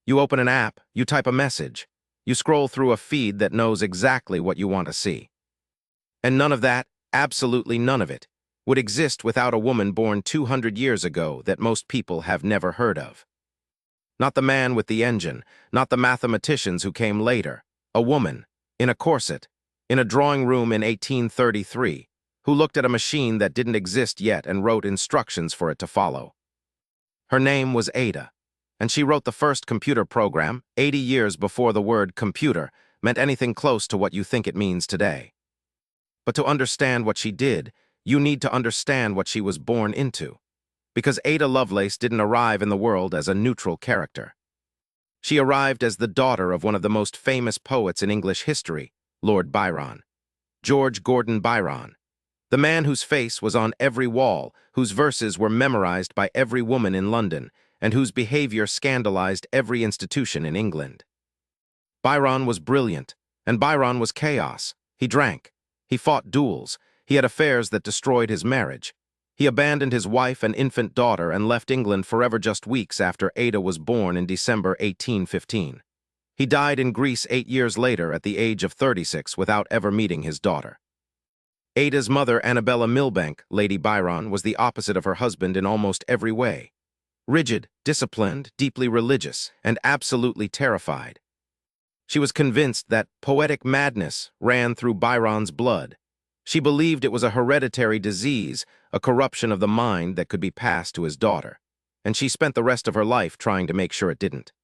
You open an app, you type a message, you scroll through a feed that knows exactly what you want to see. And none of that, absolutely none of it, would exist without a woman born 200 years ago that most people have never heard of. Not the man with the engine, not the mathematicians who came later. A woman, in a corset, in a drawing room in 1833, who looked at a machine that didn't exist yet and wrote instructions for it to follow. Her name was Ada, and she wrote the first computer program 80 years before the word computer meant anything close to what you think it means today. But to understand what she did, you need to understand what she was born into, because Ada Lovelace didn't arrive in the world as a neutral character. She arrived as the daughter of one of the most famous poets in English history, Lord Byron. George Gordon Byron, the man whose face was on every wall, whose verses were memorized by every woman in London, and whose behavior scandalized every institution in England. Byron was brilliant, and Byron was chaos. He drank. He fought duels. He had affairs that destroyed his marriage. He abandoned his wife and infant daughter and left England forever just weeks after Ada was born in December 1815. He died in Greece 8 years later at the age of 36 without ever meeting his daughter. Ada's mother, Annabella Milbank, Lady Byron, was the opposite of her husband in almost every way. Rigid, disciplined, deeply religious, and absolutely terrified. She was convinced that poetic madness ran through Byron's blood. She believed it was a hereditary disease, a corruption of the mind that could be passed to his daughter, and she spent the rest of her life trying to make sure it didn't.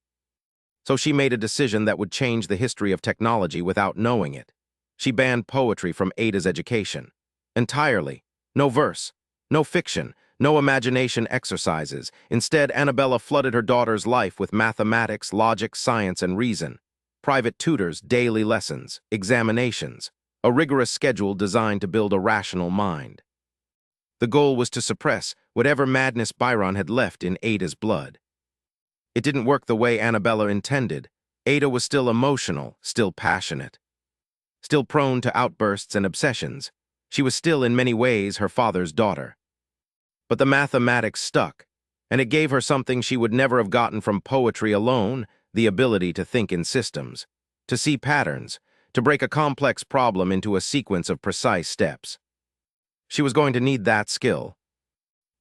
So she made a decision that would change the history of technology without knowing it. She banned poetry from Ada's education. Entirely. No verse, no fiction, no imagination exercises. Instead, Annabella flooded her daughter's life with mathematics, logic, science, and reason. Private tutors, daily lessons, examinations, a rigorous schedule designed to build a rational mind. The goal was to suppress whatever madness Byron had left in Ada's blood. It didn't work the way Annabella intended. Ada was still emotional, still passionate, still prone to outbursts and obsessions. She was still in many ways her father's daughter. But the mathematics stuck, and it gave her something she would never have gotten from poetry alone, the ability to think in systems, to see patterns, to break a complex problem into a sequence of precise steps. She was going to need that skill.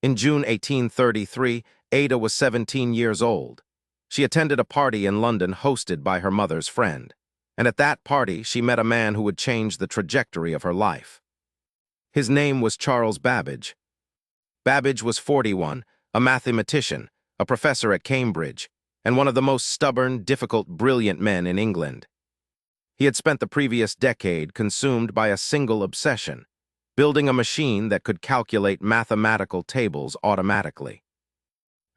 In June 1833, Ada was 17 years old. She attended a party in London hosted by her mother's friend, and at that party she met a man who would change the trajectory of her life. His name was Charles Babbage. Babbage was 41, a mathematician, a professor at Cambridge, and one of the most stubborn, difficult, brilliant men in England. He had spent the previous decade consumed by a single obsession, building a machine that could calculate mathematical tables automatically.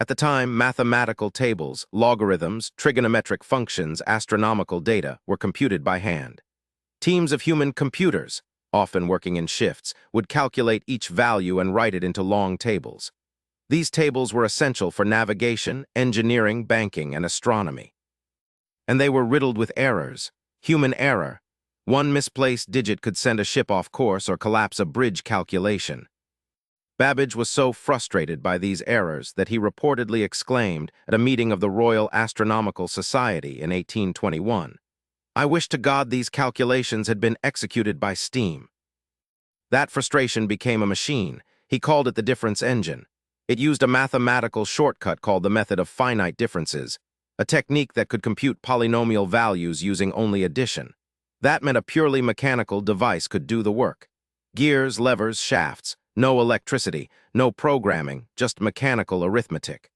At the time, mathematical tables, logarithms, trigonometric functions, astronomical data were computed by hand. Teams of human computers, often working in shifts, would calculate each value and write it into long tables. These tables were essential for navigation, engineering, banking, and astronomy. And they were riddled with errors, human error. One misplaced digit could send a ship off course or collapse a bridge calculation. Babbage was so frustrated by these errors that he reportedly exclaimed at a meeting of the Royal Astronomical Society in 1821, "I wish to God these calculations had been executed by steam." That frustration became a machine. He called it the difference engine. It used a mathematical shortcut called the method of finite differences, a technique that could compute polynomial values using only addition. That meant a purely mechanical device could do the work. Gears, levers, shafts, no electricity, no programming, just mechanical arithmetic.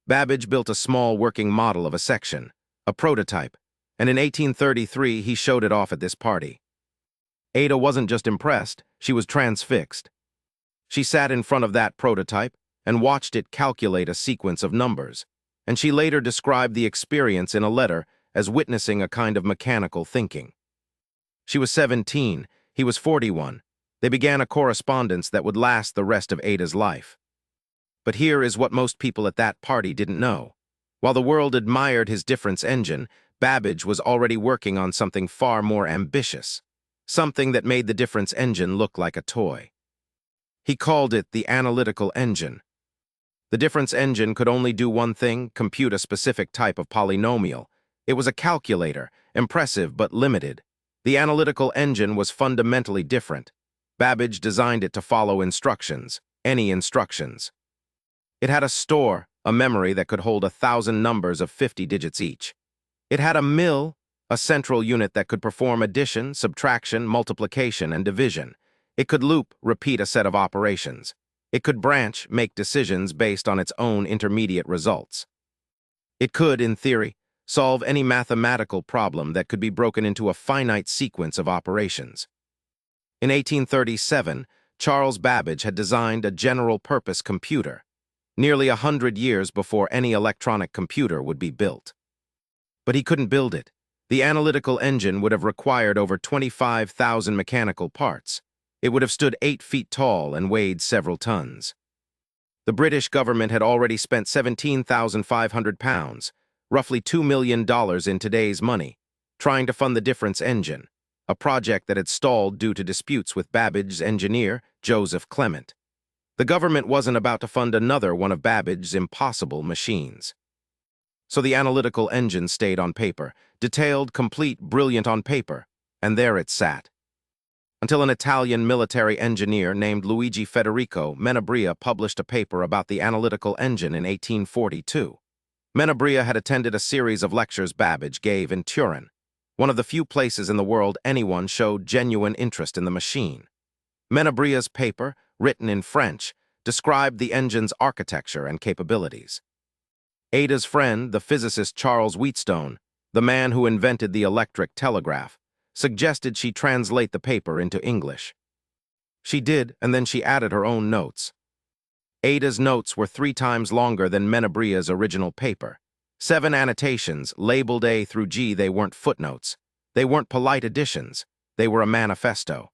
Babbage built a small working model of a section, a prototype, and in 1833 he showed it off at this party. Ada wasn't just impressed, she was transfixed. She sat in front of that prototype and watched it calculate a sequence of numbers, and she later described the experience in a letter as witnessing a kind of mechanical thinking. She was 17, he was 41. They began a correspondence that would last the rest of Ada's life. But here is what most people at that party didn't know. While the world admired his difference engine, Babbage was already working on something far more ambitious, something that made the difference engine look like a toy. He called it the Analytical Engine. The difference engine could only do one thing: compute a specific type of polynomial. It was a calculator, impressive but limited. The analytical engine was fundamentally different. Babbage designed it to follow instructions, any instructions. It had a store, a memory that could hold 1,000 numbers of 50 digits each. It had a mill, a central unit that could perform addition, subtraction, multiplication, and division. It could loop, repeat a set of operations. It could branch, make decisions based on its own intermediate results. It could, in theory, solve any mathematical problem that could be broken into a finite sequence of operations. In 1837, Charles Babbage had designed a general-purpose computer, nearly 100 years before any electronic computer would be built. But he couldn't build it. The analytical engine would have required over 25,000 mechanical parts. It would have stood 8 feet tall and weighed several tons. The British government had already spent £17,500, roughly $2 million in today's money, trying to fund the difference engine, a project that had stalled due to disputes with Babbage's engineer, Joseph Clement. The government wasn't about to fund another one of Babbage's impossible machines. So the analytical engine stayed on paper, detailed, complete, brilliant on paper, and there it sat. Until an Italian military engineer named Luigi Federico Menabrea published a paper about the analytical engine in 1842. Menabrea had attended a series of lectures Babbage gave in Turin, one of the few places in the world anyone showed genuine interest in the machine. Menabrea's paper, written in French, described the engine's architecture and capabilities. Ada's friend, the physicist Charles Wheatstone, the man who invented the electric telegraph, suggested she translate the paper into English. She did, and then she added her own notes. Ada's notes were 3 times longer than Menabrea's original paper. 7 annotations, labeled A through G. They weren't footnotes. They weren't polite additions. They were a manifesto.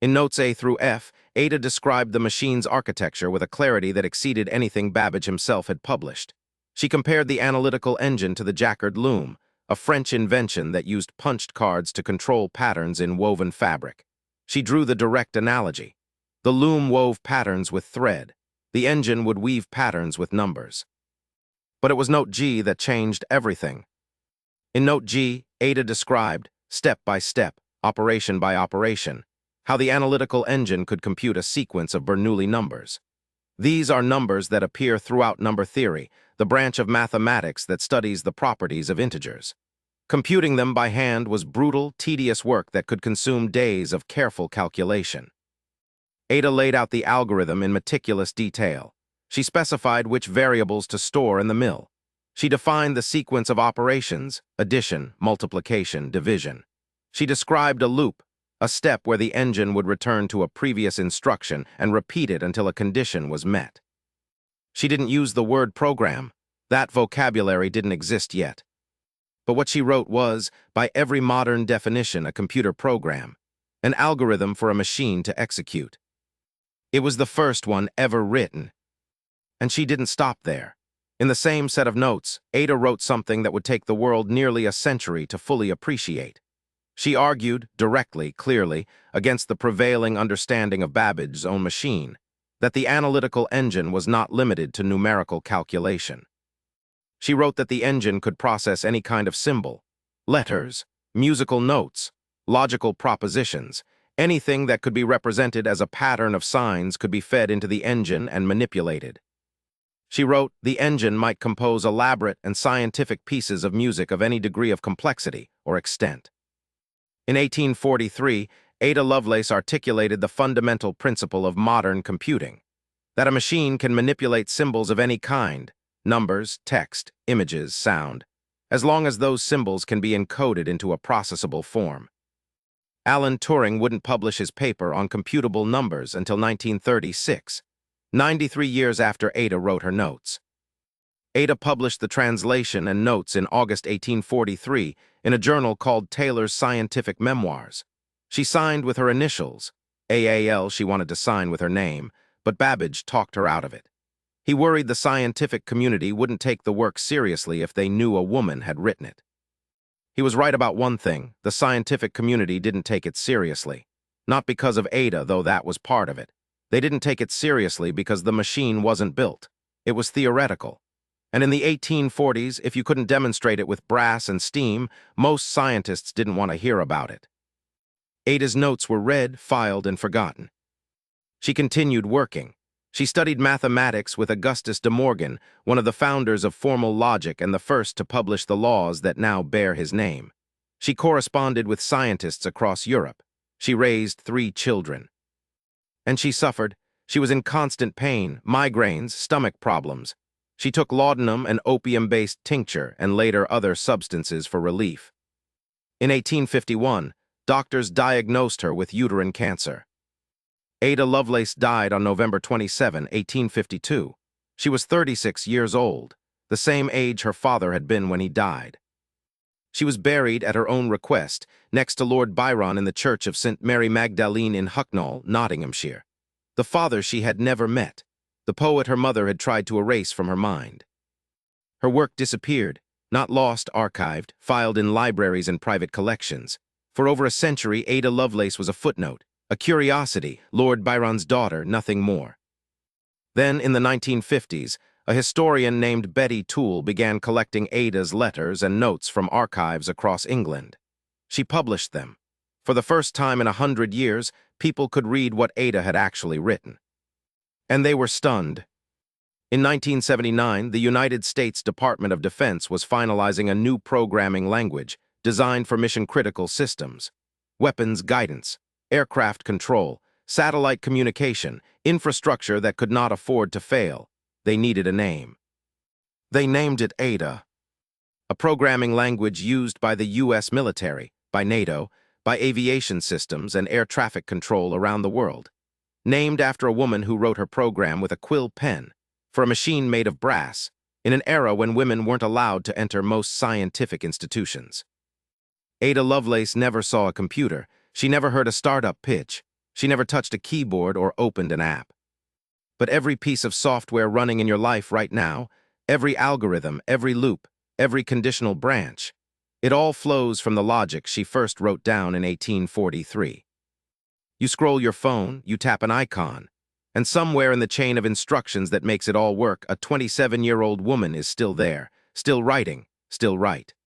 In notes A through F, Ada described the machine's architecture with a clarity that exceeded anything Babbage himself had published. She compared the analytical engine to the Jacquard loom, a French invention that used punched cards to control patterns in woven fabric. She drew the direct analogy. The loom wove patterns with thread. The engine would weave patterns with numbers. But it was note G that changed everything. In note G, Ada described, step by step, operation by operation, how the analytical engine could compute a sequence of Bernoulli numbers. These are numbers that appear throughout number theory, the branch of mathematics that studies the properties of integers. Computing them by hand was brutal, tedious work that could consume days of careful calculation. Ada laid out the algorithm in meticulous detail. She specified which variables to store in the mill. She defined the sequence of operations: addition, multiplication, division. She described a loop, a step where the engine would return to a previous instruction and repeat it until a condition was met. She didn't use the word program. That vocabulary didn't exist yet. But what she wrote was, by every modern definition, a computer program, an algorithm for a machine to execute. It was the first one ever written. And she didn't stop there. In the same set of notes, Ada wrote something that would take the world nearly a century to fully appreciate. She argued, directly, clearly, against the prevailing understanding of Babbage's own machine, that the analytical engine was not limited to numerical calculation. She wrote that the engine could process any kind of symbol, letters, musical notes, logical propositions. Anything that could be represented as a pattern of signs could be fed into the engine and manipulated. She wrote, the engine might compose elaborate and scientific pieces of music of any degree of complexity or extent. In 1843, Ada Lovelace articulated the fundamental principle of modern computing, that a machine can manipulate symbols of any kind, numbers, text, images, sound, as long as those symbols can be encoded into a processable form. Alan Turing wouldn't publish his paper on computable numbers until 1936, 93 years after Ada wrote her notes. Ada published the translation and notes in August 1843 in a journal called Taylor's Scientific Memoirs. She signed with her initials. AAL she wanted to sign with her name, but Babbage talked her out of it. He worried the scientific community wouldn't take the work seriously if they knew a woman had written it. He was right about one thing: the scientific community didn't take it seriously. Not because of Ada, though that was part of it. They didn't take it seriously because the machine wasn't built. It was theoretical. And in the 1840s, if you couldn't demonstrate it with brass and steam, most scientists didn't want to hear about it. Ada's notes were read, filed, and forgotten. She continued working. She studied mathematics with Augustus de Morgan, one of the founders of formal logic and the first to publish the laws that now bear his name. She corresponded with scientists across Europe. She raised 3 children. And she suffered. She was in constant pain, migraines, stomach problems. She took laudanum, an opium-based tincture, and later other substances for relief. In 1851, doctors diagnosed her with uterine cancer. Ada Lovelace died on November 27, 1852. She was 36 years old, the same age her father had been when he died. She was buried at her own request, next to Lord Byron in the church of St. Mary Magdalene in Hucknall, Nottinghamshire. The father she had never met, the poet her mother had tried to erase from her mind. Her work disappeared, not lost, archived, filed in libraries and private collections. For over a century, Ada Lovelace was a footnote, a curiosity, Lord Byron's daughter, nothing more. Then, in the 1950s, a historian named Betty Toole began collecting Ada's letters and notes from archives across England. She published them. For the first time in 100 years, people could read what Ada had actually written. And they were stunned. In 1979, the United States Department of Defense was finalizing a new programming language designed for mission-critical systems, weapons guidance, aircraft control, satellite communication, infrastructure that could not afford to fail. They needed a name. They named it Ada, a programming language used by the U.S. military, by NATO, by aviation systems and air traffic control around the world. Named after a woman who wrote her program with a quill pen, for a machine made of brass, in an era when women weren't allowed to enter most scientific institutions. Ada Lovelace never saw a computer. She never heard a startup pitch. She never touched a keyboard or opened an app. But every piece of software running in your life right now, every algorithm, every loop, every conditional branch, it all flows from the logic she first wrote down in 1843. You scroll your phone, you tap an icon, and somewhere in the chain of instructions that makes it all work, a 27-year-old woman is still there, still writing, still right.